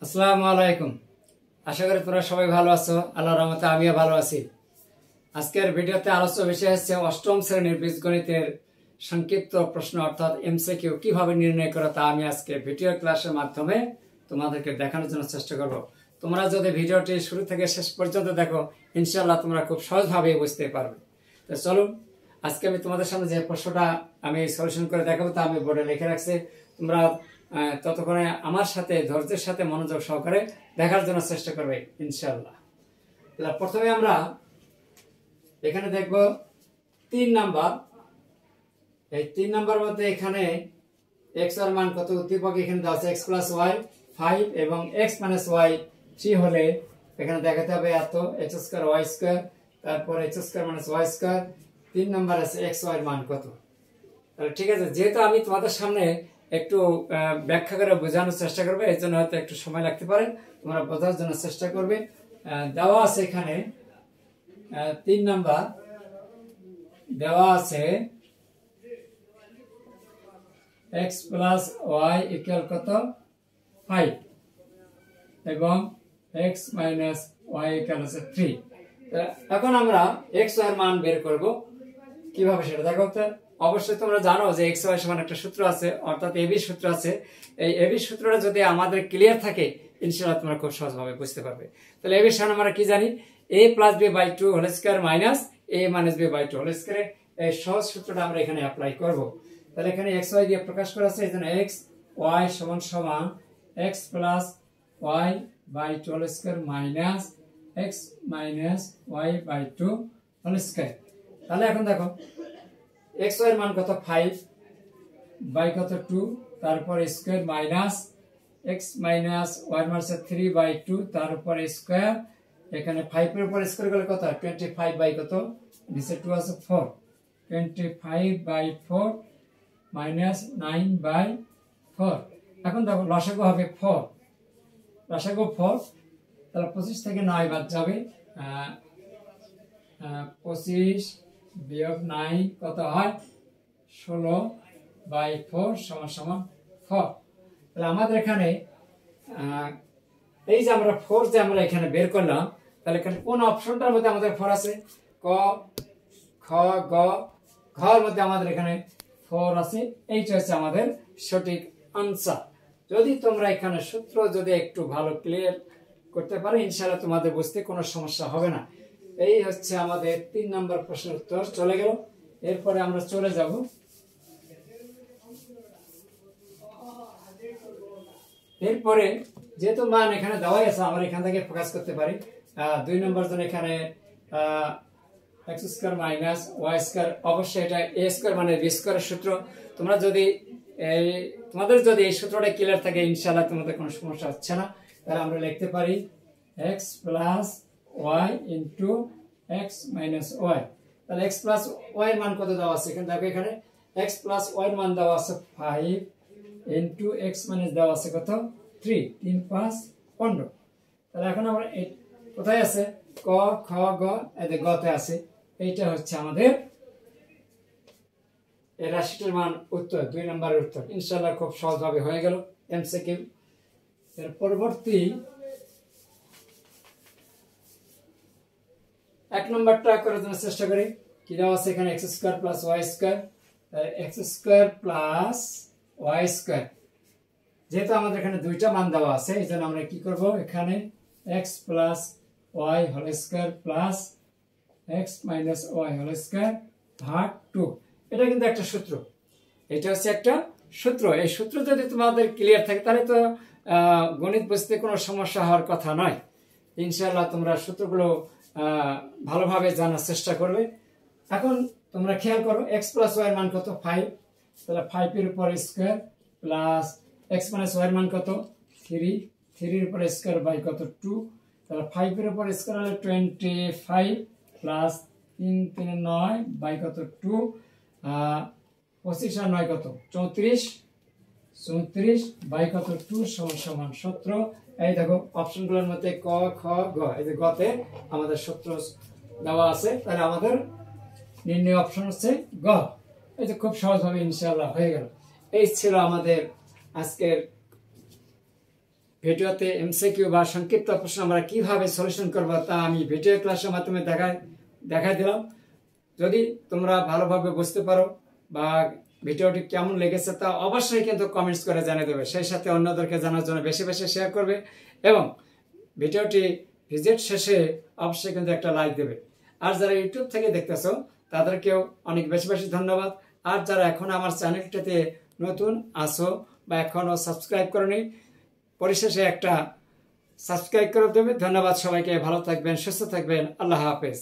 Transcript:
আসসালামু আলাইকুম। আশা করি তোমরা সবাই ভালো আছো। আল্লাহর রহমতে আমিও ভালো আছি। আজকের ভিডিওতে আলোচ্য বিষয় হচ্ছে অষ্টম শ্রেণীর বীজগণিতের সংক্ষিপ্ত প্রশ্ন অর্থাৎ এমসিকিউ কিভাবে নির্ণয় করা তা আমি আজকে ভিডিও ক্লাসের মাধ্যমে তোমাদেরকে দেখানোর জন্য চেষ্টা করব। তোমরা যদি ভিডিওটি শুরু থেকে শেষ পর্যন্ত দেখো ইনশাআল্লাহ তোমরা খুব সহজভাবে বুঝতে পারবে। তো চলুন আজকে আমি তোমাদের সামনে যে প্রশ্নটা আমি সলিউশন করে দেখাবো তা আমি বোর্ডে লিখে রাখছি। তোমরা ততক্ষণে আমার সাথে ধৈর্যের সাথে মনোযোগ সহকারে দেখার জন্য চেষ্টা করবে ইনশাআল্লাহ। প্রথমে আমরা এখানে দেখব 3 নাম্বার। এই 3 নাম্বার মধ্যে এখানে x এর মান কত উদ্দীপক এখানে দেওয়া আছে x + y 5 এবং x - y 3 হলে এখানে দেখাতে হবে এত x² y² তারপর x² - y²। 3 নাম্বার আছে x y এর মান কত। তাহলে ঠিক আছে, যেহেতু আমি তোমাদের সামনে একটু ব্যাখ্যা করে বোঝানোর চেষ্টা করবে এর জন্য হয়তো একটু সময় লাগতে পারে, তোমরা বোঝার জন্য চেষ্টা করবে। দেওয়া আছে এখানে 3 নাম্বার দেওয়া আছে x + y = কত 5 এবং x - y = 3। এখন আমরা x y এর মান বের করব কিভাবে সেটা দেখো। তো অবশ্যই তোমরা জানো যে x y সমান একটা সূত্র আছে অর্থাৎ এবি সূত্র আছে। এই এবি সূত্রটা যদি আমাদের ক্লিয়ার থাকে ইনশাআল্লাহ তোমরা খুব সহজভাবে বুঝতে পারবে। তাহলে এবি সমান আমরা কি জানি, a + b/2 whole square minus a - b/2 whole square. এই সহজ সূত্রটা আমরা এখানে অ্যাপ্লাই করব। তাহলে এখানে x y দিয়ে প্রকাশ করা আছে, এজন্য x y সমান x + y/2 whole square minus x - y/2 whole square. তাহলে এখন দেখো x y এর মান কত 5 বাই কত 2 তারপর স্কয়ার মাইনাস x - y এর মান 3/2 তারপর স্কয়ার। এখানে 5 এর উপর স্কয়ার করলে কত 25 বাই কত নিচে 2 আছে 4 25/4 -9/4। এখন দেখো লসাগু হবে 4, লসাগু 4। তাহলে 25 থেকে 9 বাদ যাবে, 25 - 9 কত হয় 16/4 = 4। তাহলে আমাদের এখানে এই যে আমরা 4 যে আমরা এখানে বের করলাম, তাহলে এখানে কোন অপশনটার মধ্যে আমাদের 4 আছে, ক খ গ ঘর মধ্যে আমাদের এখানে 4 আছে। এইটা হচ্ছে আমাদের সঠিক আনসার। যদি তোমরা এখানে সূত্র যদি একটু ভালো ক্লিয়ার করতে পারো ইনশাআল্লাহ তোমাদের বুঝতে কোনো সমস্যা হবে না। এই হচ্ছে আমাদের 3 নাম্বার প্রশ্নের উত্তর চলে গেল। এরপরে আমরা চলে যাব এরপরে যেহেতু মান এখানে দেওয়াই আছে আমরা এখান থেকে ফোকাস করতে পারি। 2 নম্বর জন্য এখানে x² - y², অবশ্যই এটা a² মানে b² এর সূত্র। তোমরা যদি তোমাদের যদি এই সূত্রটা ক্লিয়ার থাকে ইনশাআল্লাহ তোমাদের কোনো সমস্যা হচ্ছে না। তাহলে আমরা লিখতে পারি x + y * x - y। তাহলে x + y এর মান কত দেওয়া আছে, এখানে দেখো এখানে x + y এর মান দেওয়া আছে 5 x - দেওয়া আছে কত 3 3 5 15। তাহলে এখন আমরা কোথায় আছে ক খ গ এই গতে আছে। এইটা হচ্ছে আমাদের এই রাশিটির মান উত্তর 2 নম্বরের উত্তর। ইনশাআল্লাহ খুব সহজভাবে হয়ে গেল এমসিকিউ। এর পরবর্তী 1 নম্বরটা করার জন্য চেষ্টা করি। কি দেওয়া আছে এখানে x² + y², x² + y²। যেহেতু আমাদের এখানে দুইটা মান দেওয়া আছে এই জন্য আমরা কি করব, এখানে x + y whole square plus x - y whole square ভাগ 2। এটা কিন্তু একটা সূত্র, এটা হচ্ছে একটা সূত্র। এই সূত্র যদি তোমাদের ক্লিয়ার থাকে তাহলে তো গণিত বুঝতে কোনো সমস্যা হওয়ার কথা নয়। ইনশাআল্লাহ তোমরা সূত্রগুলো ভালোভাবে জানার চেষ্টা করবে। এখন তোমরা খেয়াল করো x + y এর মান কত 5, তাহলে 5 এর উপর স্কয়ার প্লাস x - y এর মান কত 3 3 এর উপর স্কয়ার বাই কত 2। তাহলে 5 এর উপর স্কয়ার হলে 25 প্লাস 3 3 9 বাই কত 2 25 আর 9 কত 34 34 বাই কত 2 = 17। এই দেখো অপশনগুলোর মধ্যে ক খ গ এই যে গতে আমাদের সূত্র দেওয়া আছে। তাহলে আমাদের নির্ণয় অপশন হচ্ছে গ। এই যে খুব সহজভাবে ইনশাআল্লাহ হয়ে গেল। এই ছিল আমাদের আজকের ভিডিওতে এমসিকিউ বা সংক্ষিপ্ত প্রশ্ন আমরা কিভাবে সলিউশন করব তা আমি ভিডিও ক্লাসের মাধ্যমে দেখাই দিলাম। যদি তোমরা ভালোভাবে বুঝতে পারো বা ভিডিওটি কেমন লেগেছে তা অবশ্যই কিন্তু কমেন্টস করে জানিয়ে দেবে, সেই সাথে অন্যদেরকে জানার জন্য বেশি বেশি শেয়ার করবে এবং ভিডিওটি ভিজিট শেষে অবশ্যই কিন্তু একটা লাইক দেবে। আর যারা ইউটিউব থেকে দেখতেছো তাদেরকেও অনেক বেশি বেশি ধন্যবাদ। আর যারা এখন আমার চ্যানেলটিতে নতুন আসো বা এখনও সাবস্ক্রাইব করনি, পরিশেষে একটা সাবস্ক্রাইব করে দেবে। ধন্যবাদ সবাইকে, ভালো থাকবেন, সুস্থ থাকবেন, আল্লাহ হাফেজ।